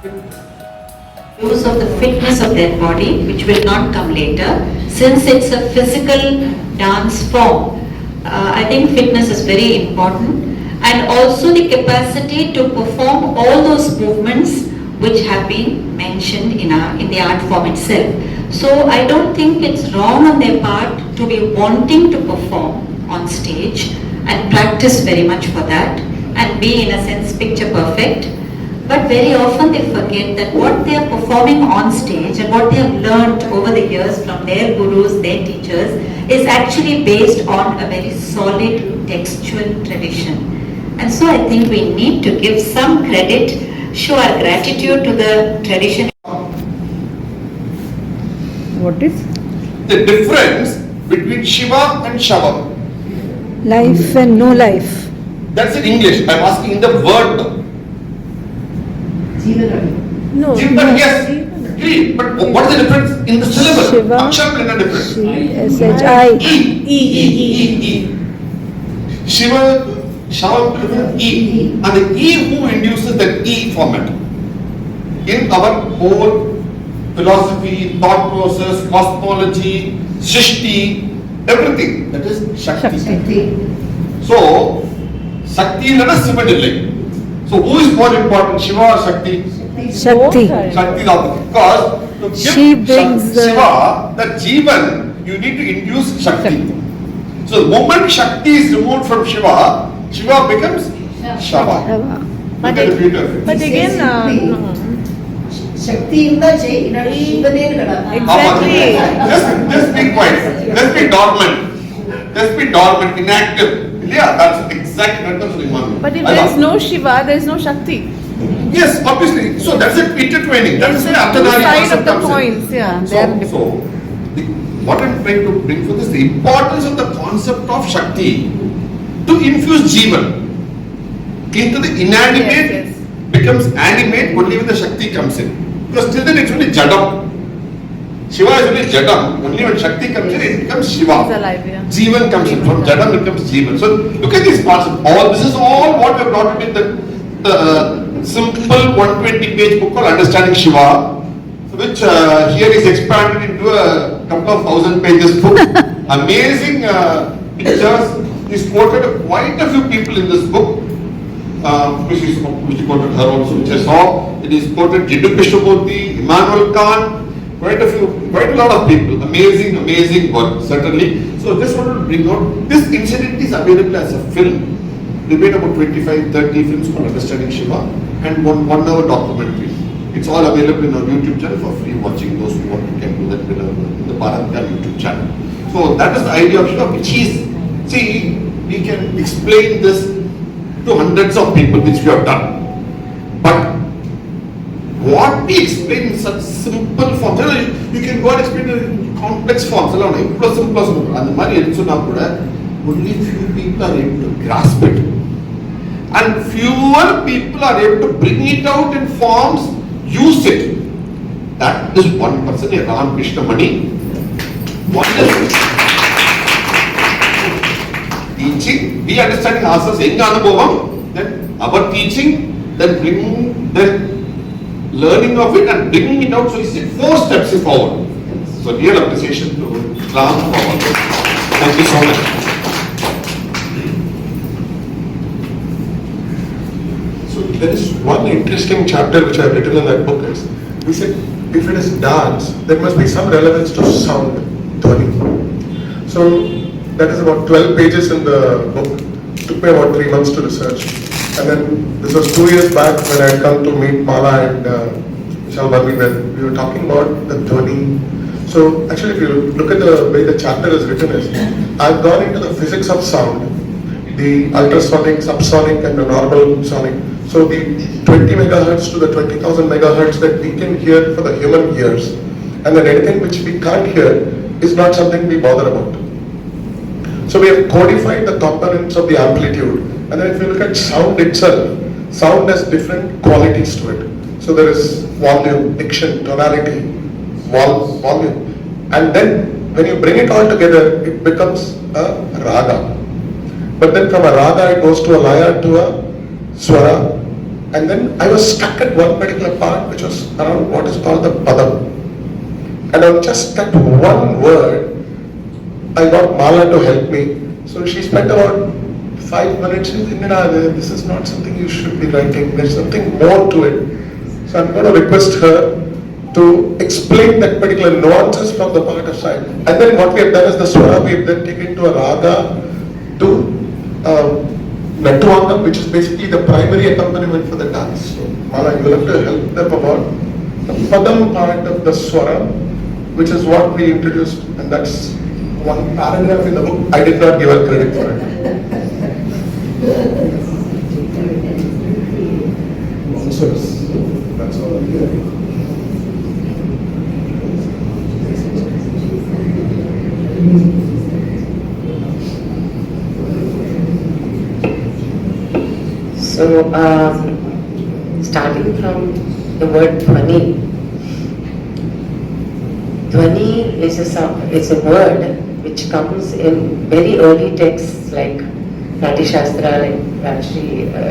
use of the fitness of their body, which will not come later, since it's a physical dance form. I think fitness is very important, and also the capacity to perform all those movements which have been mentioned in the art form itself. So I don't think it's wrong on their part to be wanting to perform on stage and practice very much for that and be in a sense picture perfect. But very often they forget that what they are performing on stage and what they have learned over the years from their gurus, their teachers, is actually based on a very solid textual tradition. And so I think we need to give some credit, show our gratitude to the tradition. What is? The difference between Shiva and Shava. Life and no life. That's in English. I'm asking in the word. No. Jivan, yes, agree. But what is the difference in the syllable? Shiva. Aksharam is the difference. Shiva. E. Shiva, Shava, E. And the E who induces that E format. In our whole philosophy, thought process, cosmology, Srishti, everything, that is Shakti. So, Shakti is not a Siva. So who is more important, Shiva or Shakti? Shakti. Shakti is because to She give brings Shiva, that Jivan, you need to induce Shakti. So the moment Shakti is removed from Shiva, Shiva becomes Shava. But again, Shakti in the exactly. Just be quiet. Just be dormant. Just be dormant, inactive. Yeah, that's exactly what I'm. But if there is no Shiva, there is no Shakti. Yes, obviously. So that's it, intertwining. That's It's why the two Ardhanari sides concept of the comes in. coins, yeah. What I'm trying to bring for this, the importance of the concept of Shakti to infuse Jivan into the inanimate Yes. becomes animate only when the Shakti comes in. Because till then it's only Jadam. Shiva is only Jadam. Only when Shakti comes in, it becomes Shiva. It's alive, yeah. Jivan comes in. From Jadam it becomes Jivan. So look at these parts. This is all what we have brought it in the simple 120-page book called Understanding Shiva, which here is expanded into a couple of thousand pages book. Amazing pictures. He's quoted quite a few people in this book. Which he quoted her also, which I saw. It is quoted Jiddu Krishnamurti, Immanuel Kant, quite a lot of people. Amazing work, certainly. So just wanted to bring out, this incident is available as a film. We made about 25-30 films called Understanding Shiva and one hour documentary. It's all available in our YouTube channel for free watching. Those who want to can do that in the Bharatya YouTube channel. So that is the idea of Shiva, which is, see, we can explain this to hundreds of people, which we have done. But what we explain in such simple forms, you can go and explain it in complex forms. Only few people are able to grasp it. And fewer people are able to bring it out in forms, use it. That is one person, Ram Krishna Mani. Wonderful. Teaching, we understanding ourselves, then our teaching, then learning of it and bringing it out. So it's 4 steps forward. So real appreciation to Ram for all this. Thank you so much. So there is one interesting chapter which I have written in that book is, we said if it is dance, there must be some relevance to sound, dhwani. So that is about 12 pages in the book. It took me about 3 months to research. And then this was 2 years back when I had come to meet Mala and Vishal Bharvi, when we were talking about the dhwani. So actually if you look at the way the chapter is written is, I've gone into the physics of sound, the ultrasonic, subsonic and the normal sonic. So the 20 megahertz to the 20,000 megahertz that we can hear for the human ears, and then anything which we can't hear is not something we bother about. So we have codified the components of the amplitude, and then if you look at sound itself, sound has different qualities to it. So there is volume, diction, tonality, volume, and then when you bring it all together, it becomes a raga. But then from a raga it goes to a laya, to a swara, And then I was stuck at one particular part which was around what is called the padam. And on just that one word, I got Mala to help me. So she spent about 5 minutes in Indira, this is not something you should be writing, there's something more to it. So I'm going to request her to explain that particular nuances from the part of side. And then what we have done is the swara we have then taken to a raga to Nattuangam, which is basically the primary accompaniment for the dance. So Mala, you will have to help them about the padam part of the swara, which is what we introduced, and that's one paragraph in the book. I did not give her credit for it. That's all I'm hearing. So, starting from the word dhvani. Dhvani is a word which comes in very early texts like Nati Shastra, like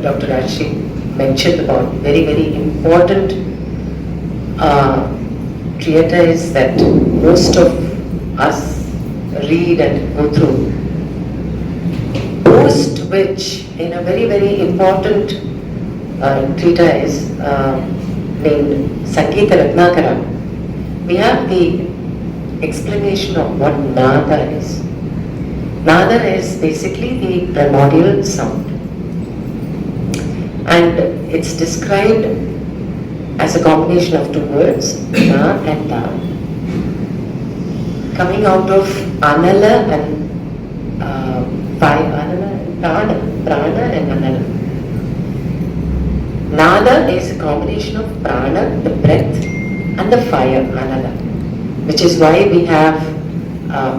Dr. Rajshri mentioned about, very, very important treatise that most of us read and go through. Post which, in a very, very important treatise named Sangeeta Ratnakara, we have the explanation of what Nada is. Nada is basically the primordial sound. And it's described as a combination of two words, Na and Da, coming out of Anala and Prana and Anala. Nada is a combination of Prana, the breath, and the fire, Anala, which is why we have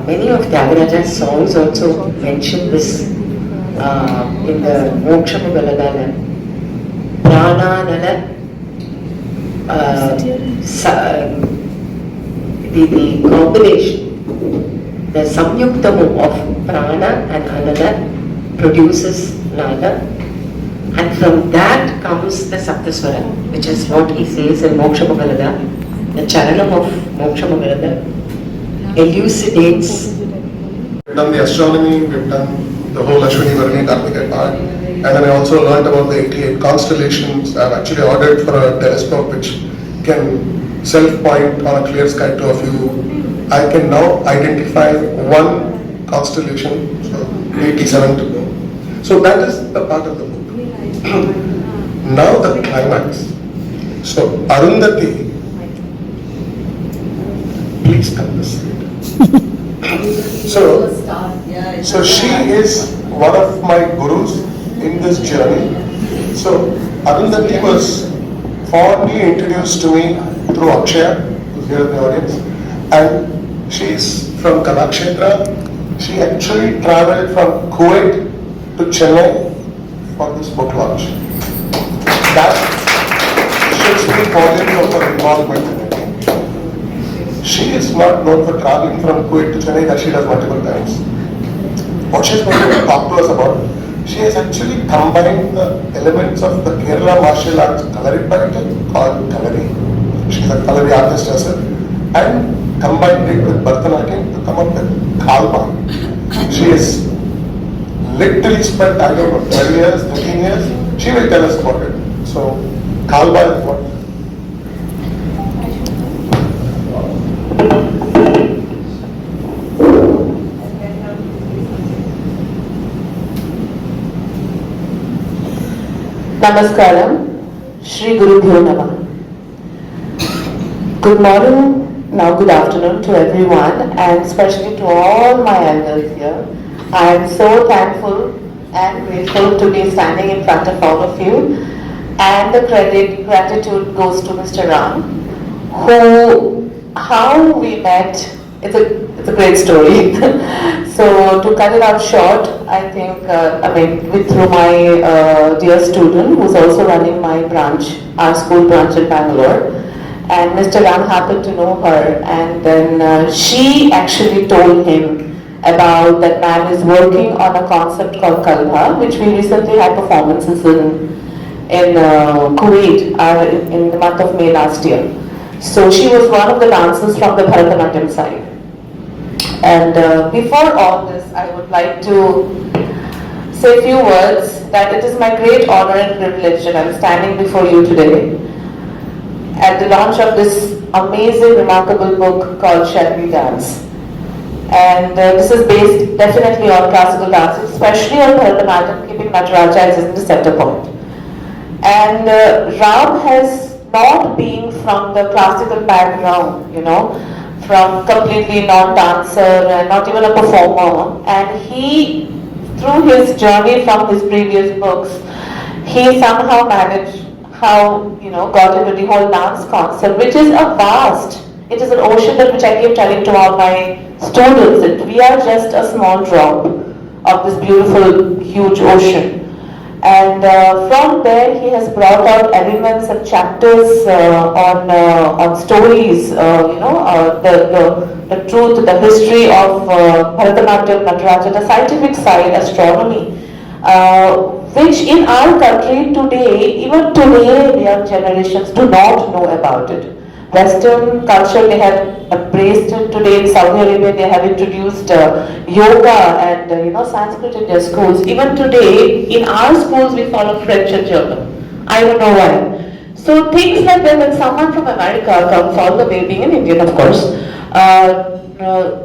many of Tyagaraja's songs also mention this in the Moksha Mogaladana. Prana, Anala, the combination, the samyuktamu of Prana and Anala produces Nada, and from that comes the Saptaswara, which is what he says in Moksha Mogalada. The charanam of Moksha Mogalada elucidates. We've done the astronomy, we've done the whole Ashwini Varni Kartika part, and then I also learned about the 88 constellations. I've actually ordered for a telescope which can self-point on a clear sky to a few. I can now identify one constellation, so 87 to go. So that is the part of the book. Now the climax. So Arundhati, please come this side. So she is one of my gurus in this journey. So Arundhati was fondly introduced to me through Akshaya, who's here in the audience, and she's from Kalakshetra. She actually traveled from Kuwait to Chennai for this book launch. That should speak volumes of her involvement in it. She is not known for traveling from Kuwait to Chennai, that she does multiple times. What she's going to talk to us about, she has actually combined the elements of the Kerala martial arts Kalari pattern called Kalari. She's a Kalari artist herself, and combined it with Bharatanatyam to come up with Kalba. She is literally spent, I don't know, 12 years, 13 years. She will tell us about it. So, Kalba is what? Namaskaram, Shri Guru Bhyo Namah. Good morning, now good afternoon to everyone, and especially to all my elders here. I am so thankful and grateful to be standing in front of all of you, and the gratitude goes to Mr. Ram, how we met. It's a great story. So to cut it out short, I think through my dear student who's also running my branch, our school branch in Bangalore, and Mr. Ram happened to know her, and then she actually told him about that man is working on a concept called Kalpa, which we recently had performances in Kuwait in the month of May last year. So she was one of the dancers from the Bharatanatyam side. And before all this, I would like to say a few words that it is my great honor and privilege that I am standing before you today at the launch of this amazing, remarkable book called Chennai Dance. And this is based definitely on classical dance, especially on Bharatanatyam, keeping Nataraja as in the center point. And Ram has not been from the classical background, from completely non-dancer and not even a performer. And he, through his journey from his previous books, he somehow managed got into the whole dance concept, which is a vast, it is an ocean that which I keep telling to all my students that we are just a small drop of this beautiful, huge ocean. And from there he has brought out elements and chapters on stories, the truth, the history of Bharatanatyam, Nataraja, the scientific side, astronomy, which in our country today, even today, young generations do not know about it. Western culture, they have embraced it. Today in Saudi Arabia, they have introduced yoga and Sanskrit in their schools. Even today, in our schools, we follow French and German. I don't know why. So things like that, when someone from America comes, all the way being an Indian, of course,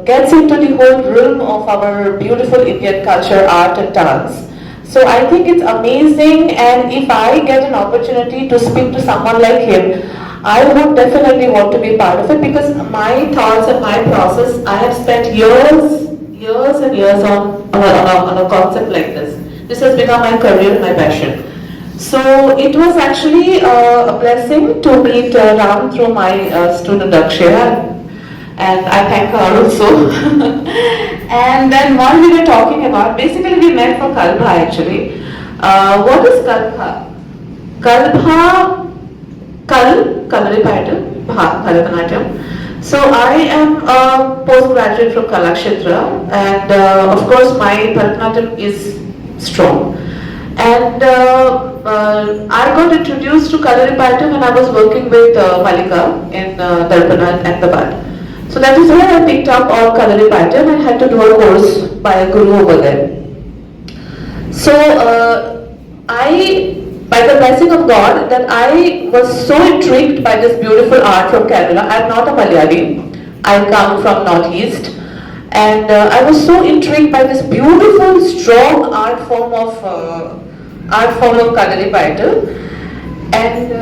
gets into the whole realm of our beautiful Indian culture, art and dance. So I think it's amazing, and if I get an opportunity to speak to someone like him, I would definitely want to be part of it, because my thoughts and my process, I have spent years and years on a concept like this. This has become my career and my passion. So it was actually a blessing to meet Ram through my student Akshaya, and I thank her also. And then while we were talking about, basically we met for Kalbha actually. What is Kalbha? Kalbha, Kalari pattern, Bharatanatyam. So I am a postgraduate from Kalakshetra, and of course my Bharatanatyam is strong. And I got introduced to Kalari pattern when I was working with Malika in Darpan and Ahmedabad. So that is where I picked up all Kalari pattern and had to do a course by a guru over there. So by the blessing of God, that I was so intrigued by this beautiful art from Kerala. I am not a Malayali, I come from Northeast, and I was so intrigued by this beautiful, strong art form of Kalari pattern, and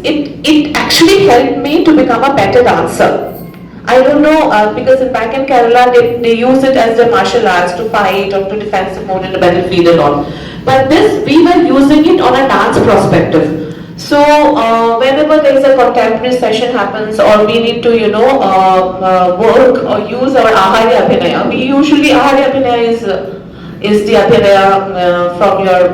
it actually helped me to become a better dancer. I don't know, because back in Kerala they use it as their martial arts to fight or to defensive mode in the battlefield and all. But this, we were using it on a dance perspective. So whenever there is a contemporary session happens, or we need to work or use our Ahari Abhinaya, we usually, Ahari Abhinaya is the Abhinaya from your,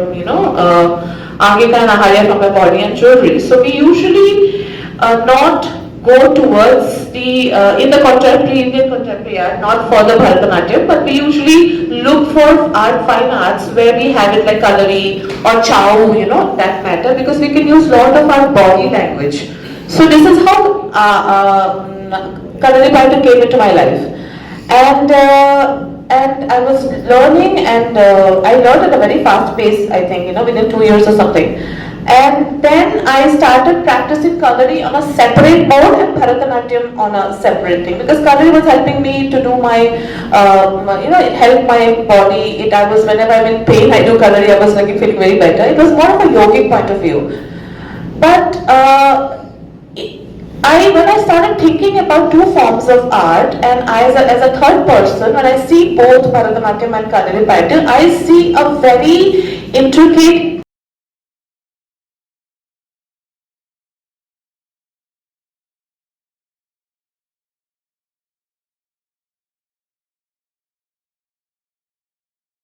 Angika and Aharya from my body and jewelry. So we usually not go towards the, in the contemporary, Indian contemporary art, not for the Bharatanatyam, but we usually look for fine arts where we have it like Kalari or Chow, that matter, because we can use lot of our body language. So this is how Kalari pattern came into my life. And I was learning, and I learned at a very fast pace, I think, within 2 years or something. And then I started practicing Kalari on a separate mode and Bharatanatyam on a separate thing, because Kalari was helping me to do my, it helped my body. Whenever I'm in pain, I do Kalari, I was feeling very better. It was more of a yogic point of view. But when I started thinking about two forms of art, and as a third person, when I see both Bharatanatyam and Kalari pattern, I see a very intricate